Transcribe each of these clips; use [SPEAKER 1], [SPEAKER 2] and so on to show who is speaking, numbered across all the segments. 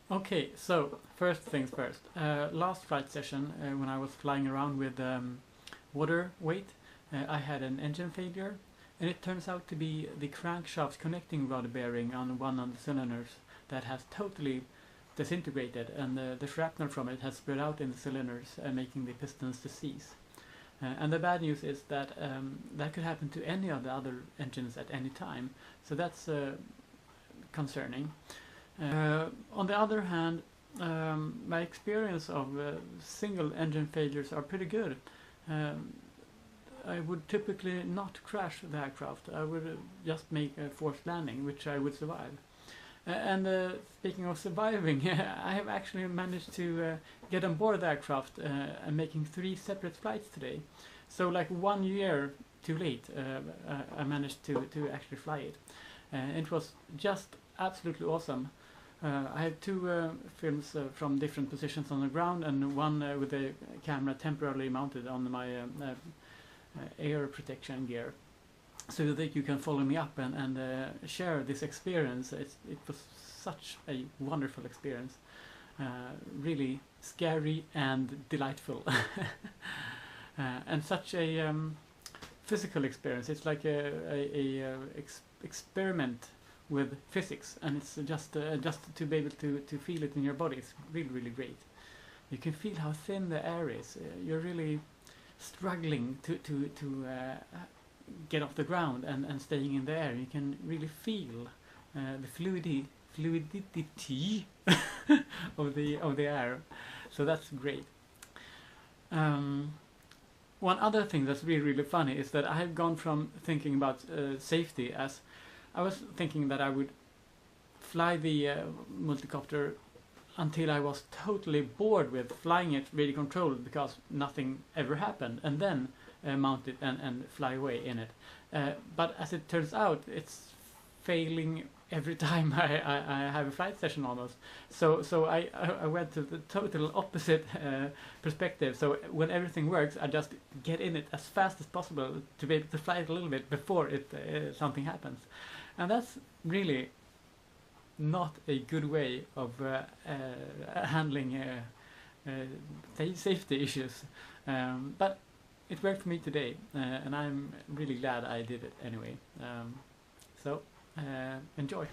[SPEAKER 1] Okay, so first things first. Last flight session, when I was flying around with water weight, I had an engine failure, and it turns out to be the crankshaft connecting rod bearing on one of the cylinders that has totally disintegrated, and the shrapnel from it has spread out in the cylinders, making the pistons to seize. And the bad news is that that could happen to any of the other engines at any time, so that's concerning. On the other hand, my experience of single engine failures are pretty good. I would typically not crash the aircraft. I would just make a forced landing, which I would survive. And speaking of surviving, I have actually managed to get on board the aircraft and making 3 separate flights today. So like 1 year too late, I managed to actually fly it. It was just absolutely awesome. I have 2 films from different positions on the ground, and one with the camera temporarily mounted on my air protection gear, so that you can follow me up and share this experience. It was such a wonderful experience, really scary and delightful, and such a physical experience. It's like a experiment with physics, and it's just to be able to feel it in your body. It's really great. You can feel how thin the air is. You're really struggling to get off the ground and staying in the air. You can really feel the fluidity of the air. So that's great. One other thing that's really funny is that I have gone from thinking about safety as I was thinking that I would fly the multicopter until I was totally bored with flying it radio controlled, because nothing ever happened, and then mount it and fly away in it. But as it turns out, it's failing every time I have a flight session almost. So I went to the total opposite perspective. So when everything works, I just get in it as fast as possible to be able to fly it a little bit before something happens. And that's really not a good way of handling safety issues. But it worked for me today, and I'm really glad I did it anyway. So enjoy.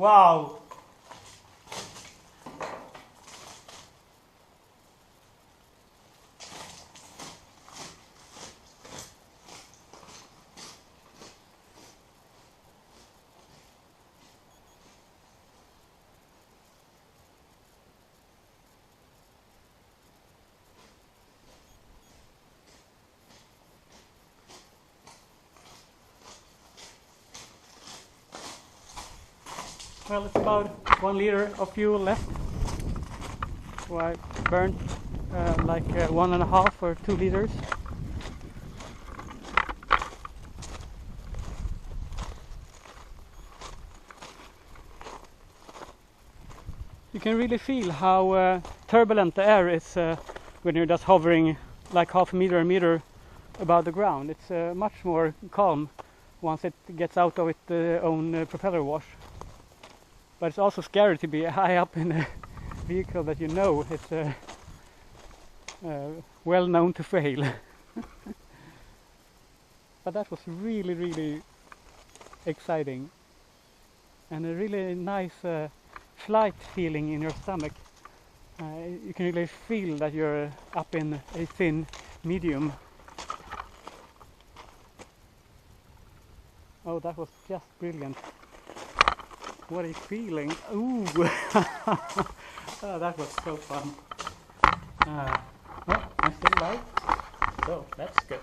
[SPEAKER 1] Wow! Well, it's about 1 liter of fuel left. So I burnt like 1.5 or 2 liters. You can really feel how turbulent the air is when you're just hovering like half a meter above the ground. It's much more calm once it gets out of its own propeller wash. But it's also scary to be high up in a vehicle that you know is well known to fail. But that was really, really exciting and a really nice flight feeling in your stomach. You can really feel that you're up in a thin medium. Oh, that was just brilliant. What a feeling. Ooh! Oh, that was so fun. Well, I'm still alive, so that's good.